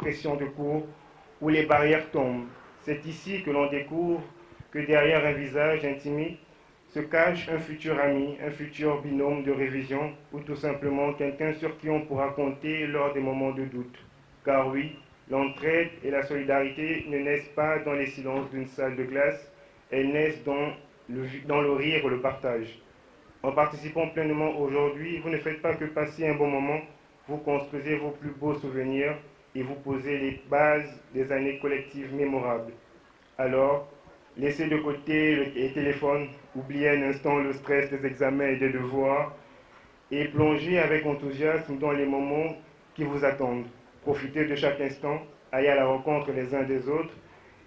pression de cours où les barrières tombent. C'est ici que l'on découvre que derrière un visage intimide se cache un futur ami, un futur binôme de révision ou tout simplement quelqu'un sur qui on pourra compter lors des moments de doute. Car oui, l'entraide et la solidarité ne naissent pas dans les silences d'une salle de classe, elles naissent dans le rire et le partage. En participant pleinement aujourd'hui, vous ne faites pas que passer un bon moment, vous construisez vos plus beaux souvenirs et vous posez les bases des années collectives mémorables. Alors, laissez de côté les téléphones, oubliez un instant le stress des examens et des devoirs et plongez avec enthousiasme dans les moments qui vous attendent. Profitez de chaque instant, allez à la rencontre les uns des autres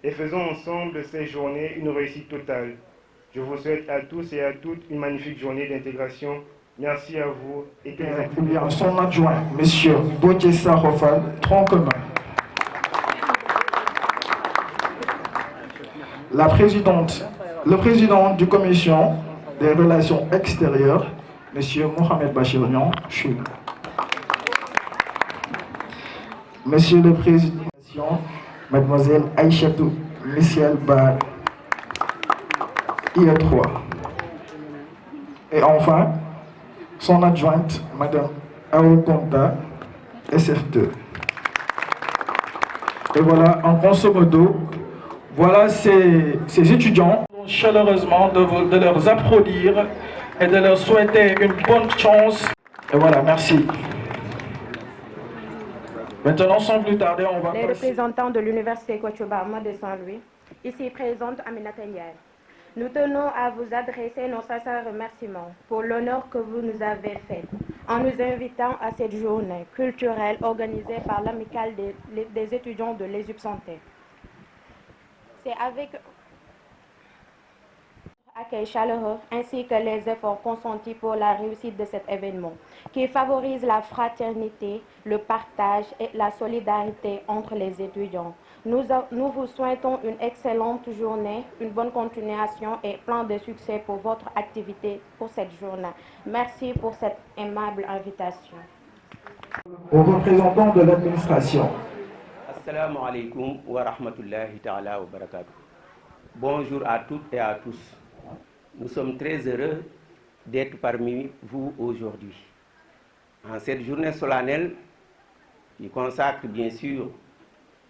et faisons ensemble de ces journées une réussite totale. Je vous souhaite à tous et à toutes une magnifique journée d'intégration. Merci à vous et que les bien, son adjoint, M. Bokessa Rofal, tronc commun. Le président du commission des relations extérieures, M. Mohamed Bachir Niang, Chou. Monsieur le président, Mademoiselle Aïchatou Michel Bar, IE3. Et enfin, son adjointe, Madame Aokonta, SF2. Et voilà, en grosso modo, voilà ces étudiants. Chaleureusement de leur applaudir et de leur souhaiter une bonne chance. Et voilà, merci. Maintenant, sans plus tarder, on va les représentants de l'Université Kochobama de Saint-Louis, ici présente Aminata Ndiaye. Nous tenons à vous adresser nos sincères remerciements pour l'honneur que vous nous avez fait en nous invitant à cette journée culturelle organisée par l'Amicale des étudiants de l'ESUP Santé. C'est avec accueil chaleureux ainsi que les efforts consentis pour la réussite de cet événement qui favorise la fraternité, le partage et la solidarité entre les étudiants. Nous vous souhaitons une excellente journée, une bonne continuation et plein de succès pour votre activité pour cette journée. Merci pour cette aimable invitation. Aux représentants de l'administration. Assalamu alaikum wa rahmatullahi ta'ala wa barakatuh. Bonjour à toutes et à tous. Nous sommes très heureux d'être parmi vous aujourd'hui. En cette journée solennelle qui consacre bien sûr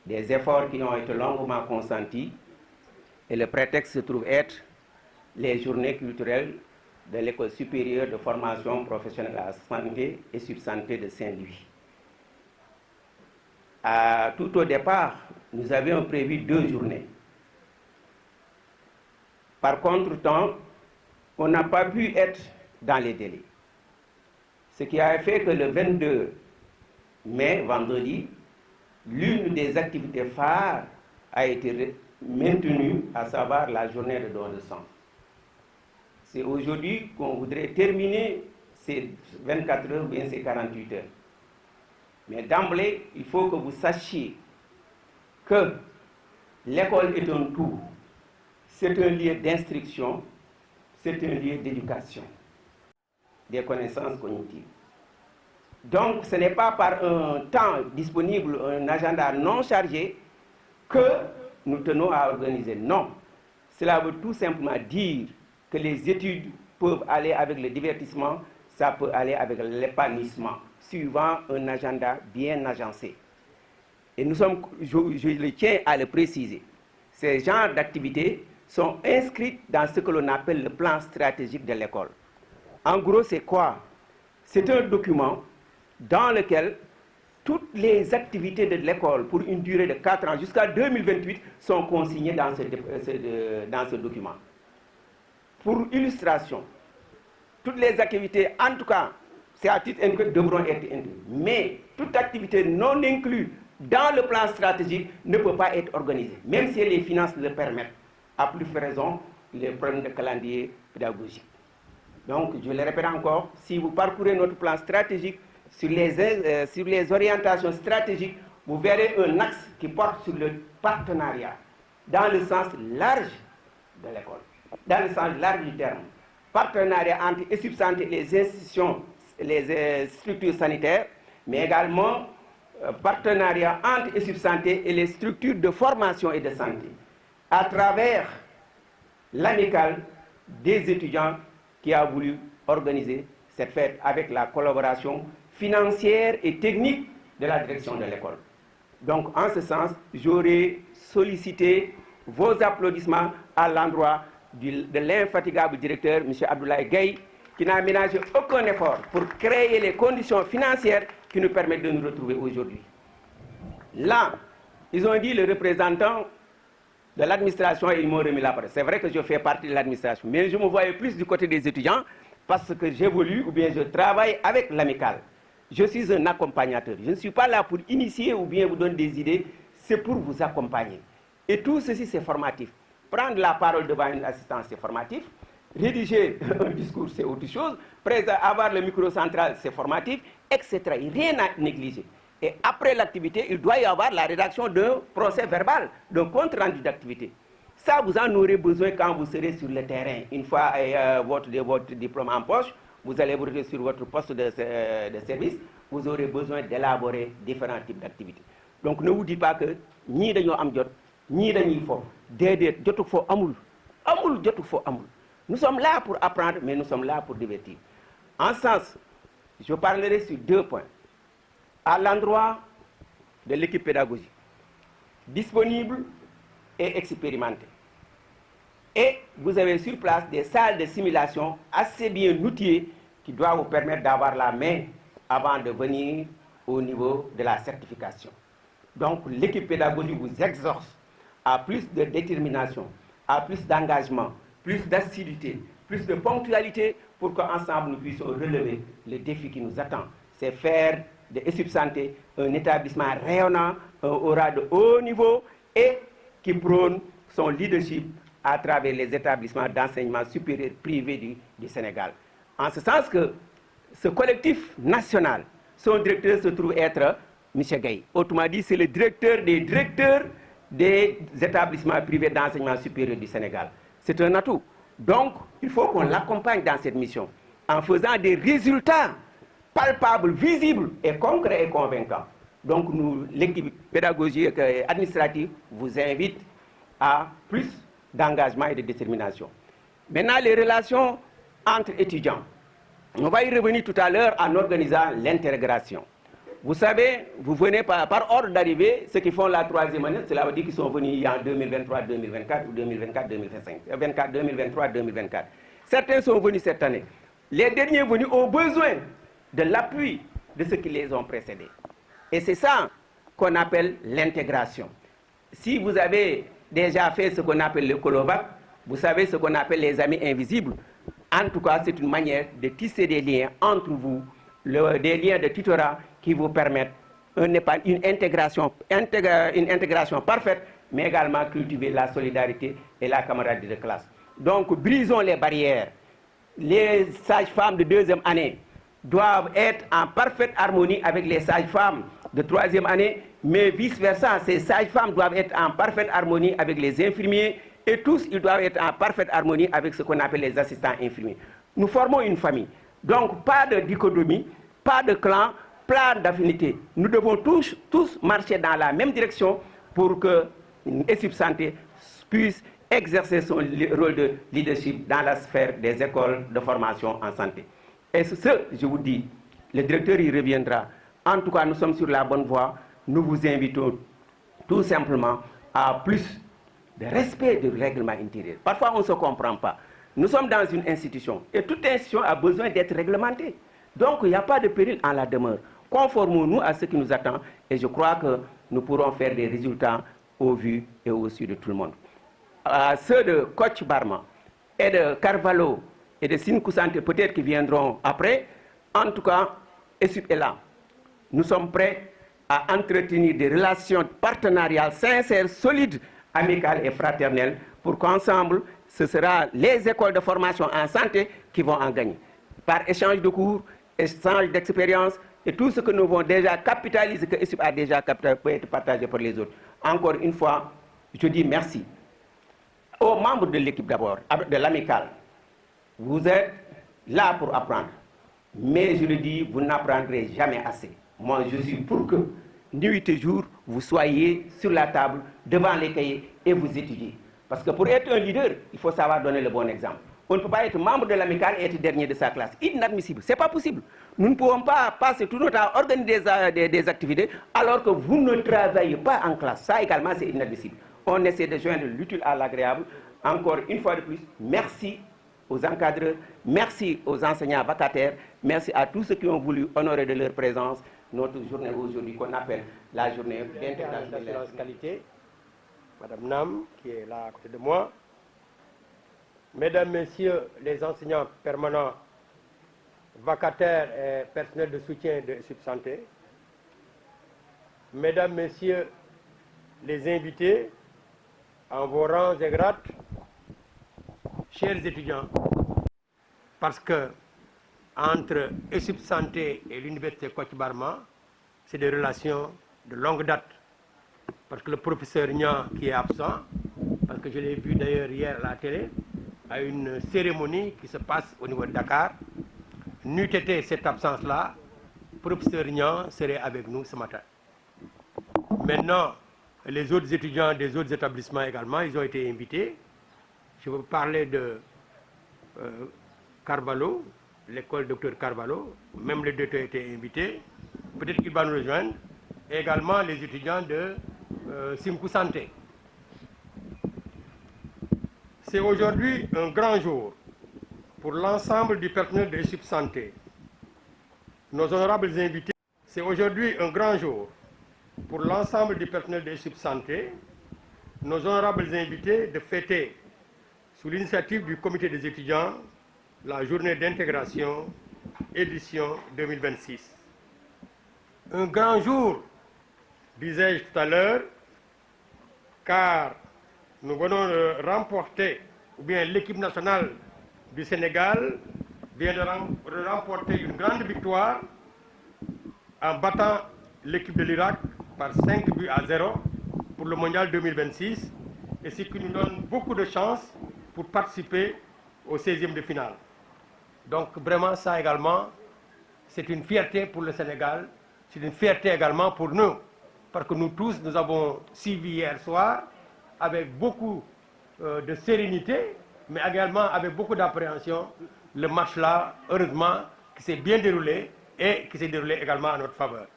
des efforts qui ont été longuement consentis et le prétexte se trouve être les journées culturelles de l'École supérieure de formation professionnelle à santé et subsanté de Saint-Louis. Tout au départ, nous avions prévu 2 journées. Par contre-temps, on n'a pas pu être dans les délais. Ce qui a fait que le 22 mai, vendredi, l'une des activités phares a été maintenue, à savoir la journée de don de sang. C'est aujourd'hui qu'on voudrait terminer ces 24 heures ou bien ces 48 heures. Mais d'emblée, il faut que vous sachiez que l'école est un tout. C'est un lieu d'instruction, c'est un lieu d'éducation, des connaissances cognitives. Donc, ce n'est pas par un temps disponible, un agenda non chargé, que nous tenons à organiser. Non, cela veut tout simplement dire que les études peuvent aller avec le divertissement, ça peut aller avec l'épanouissement, suivant un agenda bien agencé. Et nous sommes, je le tiens à le préciser, ces genres d'activités sont inscrites dans ce que l'on appelle le plan stratégique de l'école. En gros, c'est quoi? C'est un document dans lequel toutes les activités de l'école pour une durée de 4 ans jusqu'à 2028 sont consignées dans ce document. Pour illustration, toutes les activités, en tout cas, c'est à titre indiqué, devront être incluses. Mais toute activité non inclue dans le plan stratégique ne peut pas être organisée, même si les finances le permettent. À plus forte raison, les problèmes de calendrier pédagogique. Donc, je le répète encore, si vous parcourez notre plan stratégique, sur les orientations stratégiques, vous verrez un axe qui porte sur le partenariat, dans le sens large de l'école, dans le sens large du terme. Partenariat entre ESUP Santé, les institutions, les structures sanitaires, mais également partenariat entre ESUP Santé et les structures de formation et de santé à travers l'amicale des étudiants qui a voulu organiser cette fête avec la collaboration financière et technique de la direction de l'école. Donc, en ce sens, j'aurais sollicité vos applaudissements à l'endroit de l'infatigable directeur, M. Abdoulaye Gueye, qui n'a ménagé aucun effort pour créer les conditions financières qui nous permettent de nous retrouver aujourd'hui. Là, ils ont dit le représentant de l'administration et ils m'ont remis la parole. C'est vrai que je fais partie de l'administration, mais je me voyais plus du côté des étudiants parce que j'évolue ou bien je travaille avec l'amicale. Je suis un accompagnateur. Je ne suis pas là pour initier ou bien vous donner des idées, c'est pour vous accompagner. Et tout ceci, c'est formatif. Prendre la parole devant une assistance, c'est formatif. Rédiger un discours, c'est autre chose. Avoir le micro central, c'est formatif, etc. Rien à négliger. Et après l'activité, il doit y avoir la rédaction d'un procès verbal, d'un compte rendu d'activité. Ça, vous en aurez besoin quand vous serez sur le terrain. Une fois votre diplôme en poche, vous allez vous retrouver sur votre poste de service, vous aurez besoin d'élaborer différents types d'activités. Donc ne vous dites pas que ni dañoo am jot, ni dañuy fo. Déedéet, jotuk fo amul. Amul jotuk fo amul. Nous sommes là pour apprendre, mais nous sommes là pour divertir. En ce sens, je parlerai sur 2 points. À l'endroit de l'équipe pédagogique, disponible et expérimentée. Et vous avez sur place des salles de simulation assez bien outillées qui doivent vous permettre d'avoir la main avant de venir au niveau de la certification. Donc l'équipe pédagogique vous exhorte à plus de détermination, à plus d'engagement, plus d'assiduité, plus de ponctualité pour qu'ensemble nous puissions relever le défi qui nous attend. C'est faire de ESUP Santé un établissement rayonnant, un aura de haut niveau et qui prône son leadership à travers les établissements d'enseignement supérieur privés du Sénégal. En ce sens que ce collectif national, son directeur se trouve être M. Gueye. Autrement dit, c'est le directeur des établissements privés d'enseignement supérieur du Sénégal. C'est un atout. Donc, il faut qu'on l'accompagne dans cette mission en faisant des résultats palpables, visibles et concrets et convaincants. Donc, nous, l'équipe pédagogique et administrative, vous invite à plus d'engagement et de détermination. Maintenant, les relations entre étudiants. On va y revenir tout à l'heure en organisant l'intégration. Vous savez, vous venez par ordre d'arrivée, ceux qui font la 3e année, cela veut dire qu'ils sont venus en 2023-2024 ou 2024-2025, 2023-2024. Certains sont venus cette année. Les derniers venus ont besoin de l'appui de ceux qui les ont précédés. Et c'est ça qu'on appelle l'intégration. Si vous avez déjà fait ce qu'on appelle le Colovac, vous savez ce qu'on appelle les amis invisibles. En tout cas, c'est une manière de tisser des liens entre vous, des liens de tutorat qui vous permettent une intégration parfaite, mais également cultiver la solidarité et la camaraderie de classe. Donc, brisons les barrières. Les sages-femmes de 2e année doivent être en parfaite harmonie avec les sages-femmes de 3e année, mais vice-versa, ces sages-femmes doivent être en parfaite harmonie avec les infirmiers et tous, ils doivent être en parfaite harmonie avec ce qu'on appelle les assistants infirmiers. Nous formons une famille. Donc, pas de dichotomie, pas de clan, plan d'affinité. Nous devons tous marcher dans la même direction pour que ESUP Santé puisse exercer son rôle de leadership dans la sphère des écoles de formation en santé. Et ce, je vous dis, le directeur y reviendra. En tout cas, nous sommes sur la bonne voie. Nous vous invitons tout simplement à plus de respect du règlement intérieur. Parfois, on ne se comprend pas. Nous sommes dans une institution et toute institution a besoin d'être réglementée. Donc, il n'y a pas de péril en la demeure. Conformons-nous à ce qui nous attend et je crois que nous pourrons faire des résultats au vu et au su de tout le monde. Ceux de Coach Barma et de Carvalho et de Sinkou Santé peut-être qui viendront après, en tout cas, ESUP est là. Nous sommes prêts à entretenir des relations partenariales sincères, solides, amicales et fraternelles pour qu'ensemble, ce sera les écoles de formation en santé qui vont en gagner. Par échange de cours, échange d'expérience et tout ce que nous avons déjà capitalisé, que ESUP a déjà capitalisé, peut être partagé par les autres. Encore une fois, je dis merci aux membres de l'équipe d'abord, de l'amicale. Vous êtes là pour apprendre. Mais je le dis, vous n'apprendrez jamais assez. Moi, je suis pour que nuit et jour, vous soyez sur la table, devant les cahiers et vous étudiez. Parce que pour être un leader, il faut savoir donner le bon exemple. On ne peut pas être membre de l'amicale et être dernier de sa classe. Inadmissible. Ce n'est pas possible. Nous ne pouvons pas passer tout notre temps à organiser des activités alors que vous ne travaillez pas en classe. Ça également, c'est inadmissible. On essaie de joindre l'utile à l'agréable. Encore une fois de plus, merci aux encadreurs, merci aux enseignants vacataires, merci à tous ceux qui ont voulu honorer de leur présence notre journée aujourd'hui qu'on appelle la journée d'intégration d'assurance qualité. Madame Nam, qui est là à côté de moi. Mesdames, Messieurs les enseignants permanents, vacataires et personnels de soutien de Subsanté. Mesdames, Messieurs les invités, en vos rangs et grades, chers étudiants, parce que entre Subsanté et l'université Kocc Barma, c'est des relations de longue date. Parce que le professeur Niang, qui est absent, parce que je l'ai vu d'ailleurs hier à la télé, à une cérémonie qui se passe au niveau de Dakar. N'eût été cette absence-là, le professeur Niang serait avec nous ce matin. Maintenant, les autres étudiants des autres établissements également, ils ont été invités. Je veux parler de Carvalho, l'école Dr Carvalho, même les deux ont été invités. Peut-être qu'il va nous rejoindre. Et également les étudiants de Simkou Santé. C'est aujourd'hui un grand jour pour l'ensemble du personnel de Subsanté. Nos honorables invités, c'est aujourd'hui un grand jour pour l'ensemble du personnel de Subsanté, nos honorables invités de fêter, sous l'initiative du comité des étudiants, la journée d'intégration édition 2026. Un grand jour, disais-je tout à l'heure, car nous venons de remporter, ou bien l'équipe nationale du Sénégal vient de remporter une grande victoire en battant l'équipe de l'Irak par 5-0 pour le mondial 2026, et ce qui nous donne beaucoup de chance pour participer au 16e de finale. Donc vraiment ça également, c'est une fierté pour le Sénégal, c'est une fierté également pour nous, parce que nous tous, nous avons suivi hier soir avec beaucoup de sérénité, mais également avec beaucoup d'appréhension, le match-là, heureusement, qui s'est bien déroulé et qui s'est déroulé également en notre faveur.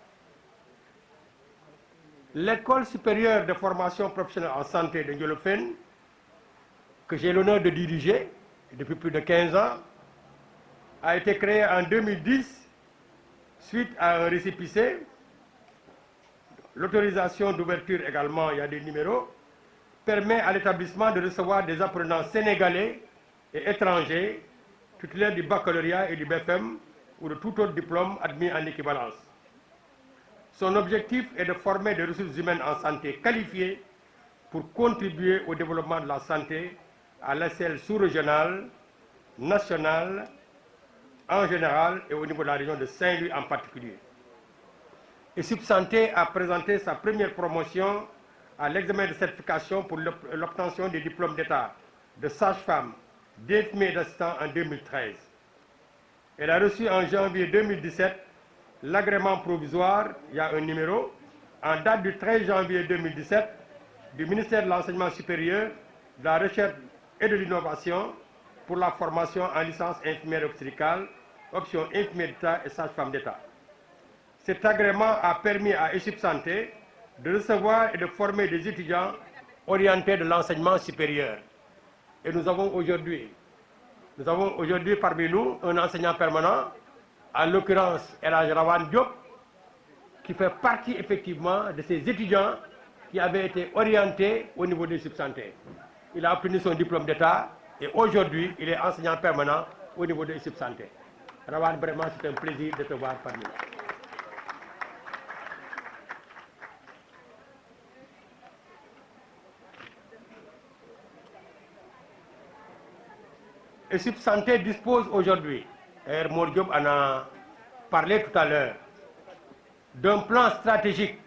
L'école supérieure de formation professionnelle en santé de Ndiolofène, que j'ai l'honneur de diriger depuis plus de 15 ans, a été créée en 2010 suite à un récépissé. L'autorisation d'ouverture également, il y a des numéros, permet à l'établissement de recevoir des apprenants sénégalais et étrangers, titulaires du baccalauréat et du BFM ou de tout autre diplôme admis en équivalence. Son objectif est de former des ressources humaines en santé qualifiées pour contribuer au développement de la santé à l'échelle sous-régionale, nationale, en général et au niveau de la région de Saint-Louis en particulier. Et Subsanté a présenté sa première promotion à l'examen de certification pour l'obtention des diplômes d'État de sage-femme, d'infirmier et d'assistant en 2013. Elle a reçu en janvier 2017 l'agrément provisoire, il y a un numéro, en date du 13 janvier 2017 du ministère de l'Enseignement supérieur, de la Recherche et de l'Innovation pour la formation en licence infirmière obstétricale, option infirmière d'État et sage-femme d'État. Cet agrément a permis à Subsanté de recevoir et de former des étudiants orientés de l'enseignement supérieur. Et nous avons aujourd'hui parmi nous un enseignant permanent, en l'occurrence El Hadj Rawane Diop, qui fait partie effectivement de ces étudiants qui avaient été orientés au niveau de Subsanté. Il a obtenu son diplôme d'État et aujourd'hui il est enseignant permanent au niveau de Subsanté. Rawane, vraiment c'est un plaisir de te voir parmi nous. Et Subsanté dispose aujourd'hui, Mor Diop en a parlé tout à l'heure, d'un plan stratégique.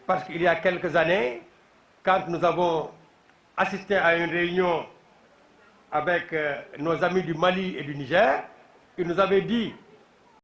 Parce qu'il y a quelques années, quand nous avons assisté à une réunion avec nos amis du Mali et du Niger, ils nous avaient dit